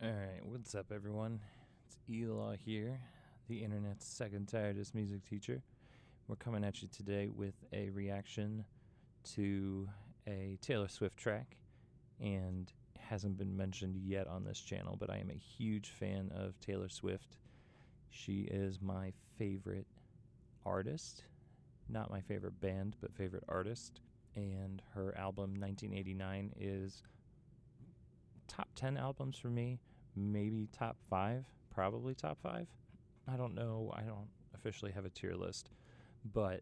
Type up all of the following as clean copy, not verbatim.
Alright, what's up everyone? It's Elaw here, the internet's second tiredest music teacher. We're coming at you today with a reaction to a Taylor Swift track, and it hasn't been mentioned yet on this channel, but I am a huge fan of Taylor Swift. She is my favorite artist, not my favorite band, but favorite artist, and her album 1989 is top 10 albums for me, maybe top 5, probably top 5. I don't know, I don't officially have a tier list, but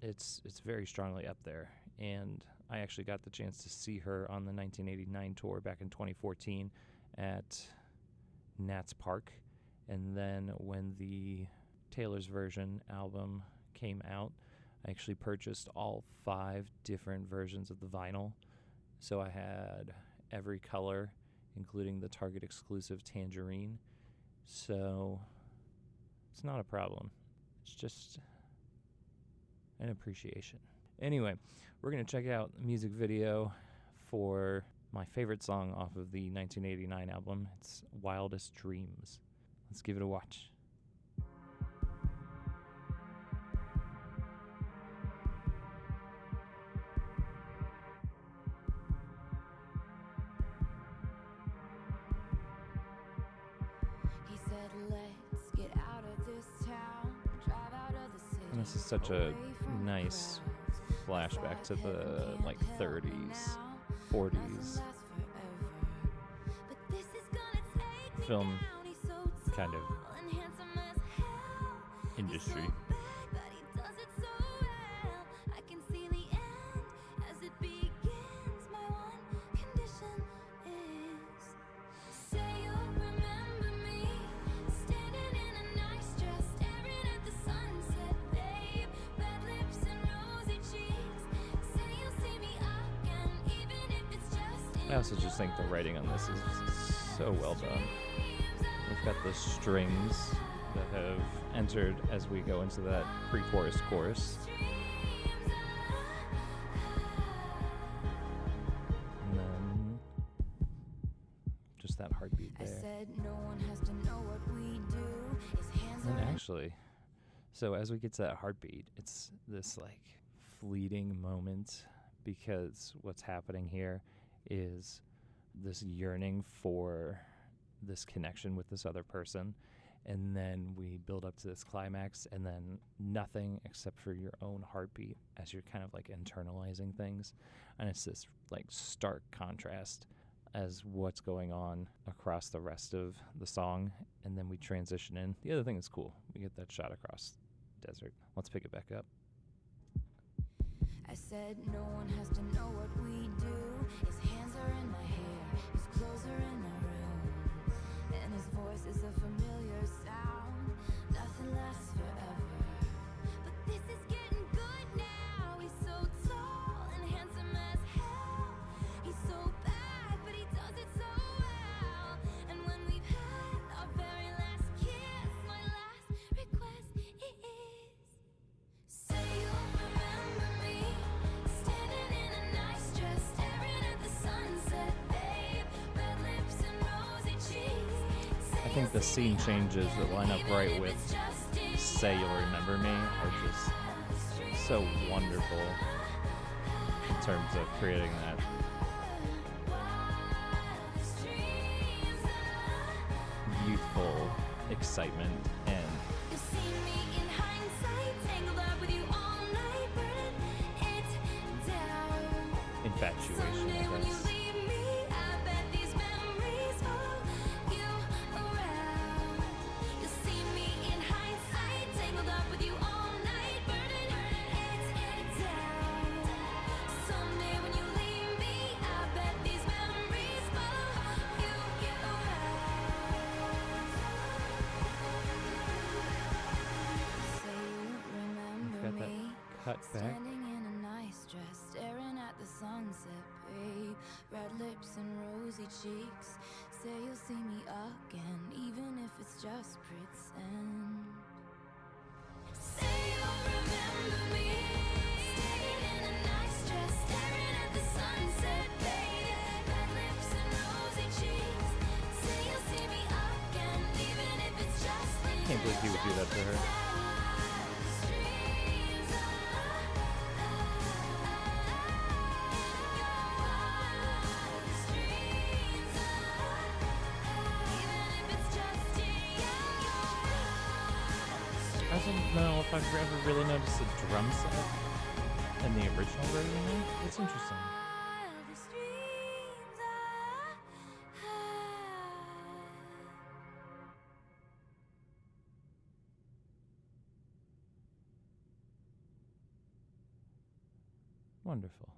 it's very strongly up there. And I actually got the chance to see her on the 1989 tour back in 2014 at Nats Park. And then when the Taylor's Version album came out, I actually purchased all 5 different versions of the vinyl. So I had every color, including the Target exclusive Tangerine. So it's not a problem. It's just an appreciation. Anyway, we're going to check out the music video for my favorite song off of the 1989 album. It's Wildest Dreams. Let's give it a watch. Let's get out of this town, drive out of the city. And this is such a nice flashback to the 30s, 40s film kind of industry. I also just think the writing on this is so well done. We've got the strings that have entered as we go into that pre-chorus chorus. And then just that heartbeat there. And actually, so as we get to that heartbeat, it's this fleeting moment, because what's happening here is this yearning for this connection with this other person, and then we build up to this climax, and then nothing except for your own heartbeat as you're kind of internalizing things. And it's this stark contrast as what's going on across the rest of the song, and then we transition in. The other thing that's cool, we get that shot across the desert. Let's pick it back up. I said no one has to know what we do. His hands are in my hair, his clothes are in my room, and his voice is a familiar sound. Nothing lasts forever, but this is getting good now. He's so tall and handsome as hell. He's so bad, but he does it so well. And when we've had our very last kiss, my last request is, say you'll remember me. I think the scene changes that line up right with Say You'll Remember Me are just so wonderful in terms of creating that youthful excitement and infatuation, I guess. Got that cut back. Standing in a nice dress, staring at the sunset, babe. Red lips and rosy cheeks. Say you'll see me again, even if it's just pretend. Say you'll remember me. Standing in a nice dress, staring at the sunset, babe. Red lips and rosy cheeks. Say you'll see me believe he would do that to her. I don't know if I've ever really noticed a drum set in the original version. It's interesting. Wildest dreams I had. Wonderful.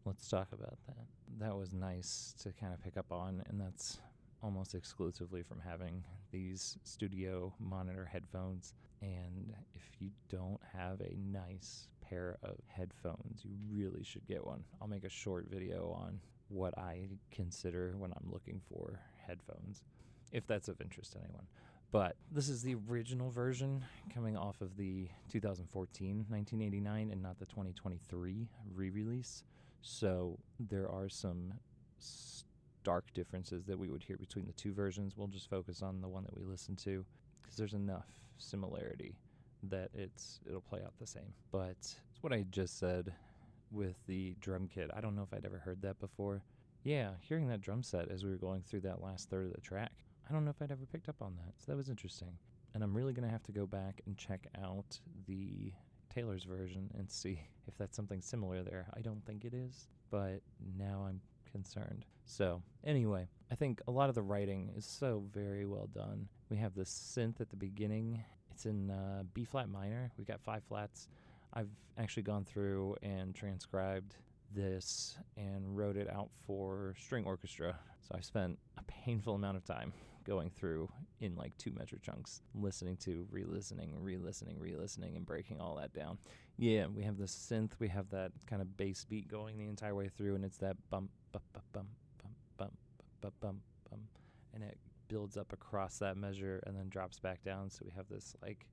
Let's talk about that. That was nice to kind of pick up on, and that's almost exclusively from having these studio monitor headphones. And if you don't have a nice pair of headphones, you really should get one. I'll make a short video on what I consider when I'm looking for headphones, if that's of interest to anyone. But this is the original version coming off of the 2014 1989 and not the 2023 re-release. So there are some stark differences that we would hear between the two versions. We'll just focus on the one that we listened to because there's enough similarity that it'll play out the same. But it's what I just said with the drum kit. I don't know if I'd ever heard that before. Yeah, hearing that drum set as we were going through that last third of the track, I don't know if I'd ever picked up on that. So that was interesting. And I'm really going to have to go back and check out the Taylor's version and see if that's something similar there. I don't think it is, but now I'm concerned. So anyway, I think a lot of the writing is so very well done. We have this synth at the beginning. It's in B flat minor. We've got 5 flats. I've actually gone through and transcribed this and wrote it out for string orchestra. So I spent a painful amount of time going through in like 2 measure chunks, listening to, re-listening, and breaking all that down. Yeah, we have the synth, we have that kind of bass beat going the entire way through, and it's that bump, bump, bump, bump, bump, bump, bump, bump, bump, and it builds up across that measure and then drops back down. So we have this like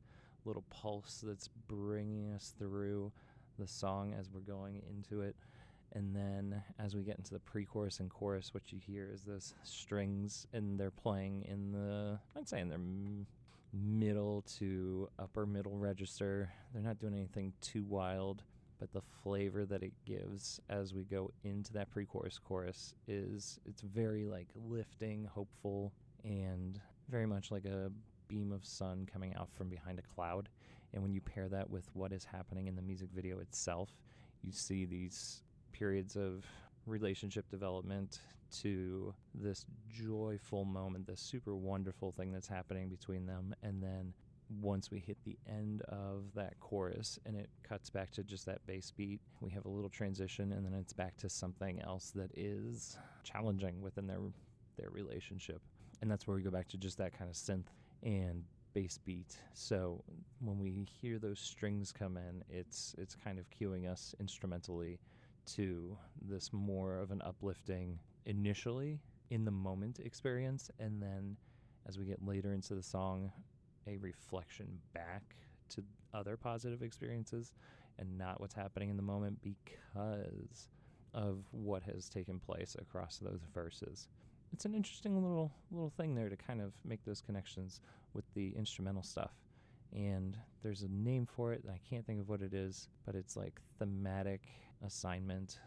little pulse that's bringing us through the song as we're going into it. And then as we get into the pre-chorus and chorus, what you hear is those strings, and they're playing in the, I'd say in their middle to upper middle register. They're not doing anything too wild, but the flavor that it gives as we go into that pre-chorus chorus it's very like lifting, hopeful, and very much like a beam of sun coming out from behind a cloud. And when you pair that with what is happening in the music video itself, you see these periods of relationship development to this joyful moment, this super wonderful thing that's happening between them. And then once we hit the end of that chorus and it cuts back to just that bass beat, we have a little transition, and then it's back to something else that is challenging within their relationship. And that's where we go back to just that kind of synth and bass beat. So when we hear those strings come in, it's kind of cueing us instrumentally to this more of an uplifting, initially in the moment experience, and then as we get later into the song, a reflection back to other positive experiences and not what's happening in the moment because of what has taken place across those verses. It's an interesting little thing there to kind of make those connections with the instrumental stuff. And there's a name for it, and I can't think of what it is, but it's like thematic assignment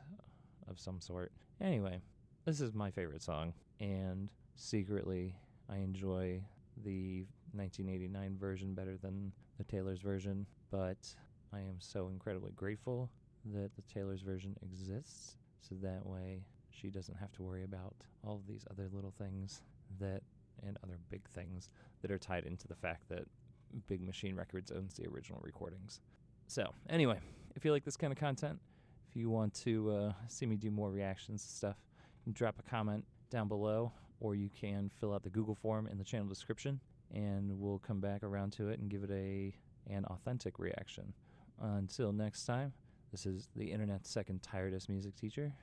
of some sort. Anyway, this is my favorite song, and secretly I enjoy the 1989 version better than the Taylor's version, but I am so incredibly grateful that the Taylor's version exists, so that way she doesn't have to worry about all of these other little things and other big things that are tied into the fact that Big Machine Records owns the original recordings. So anyway, if you like this kind of content, if you want to see me do more reactions and stuff, you can drop a comment down below, or you can fill out the Google form in the channel description, and we'll come back around to it and give it an authentic reaction. Until next time, this is the internet's second tiredest music teacher,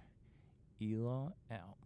Elo out.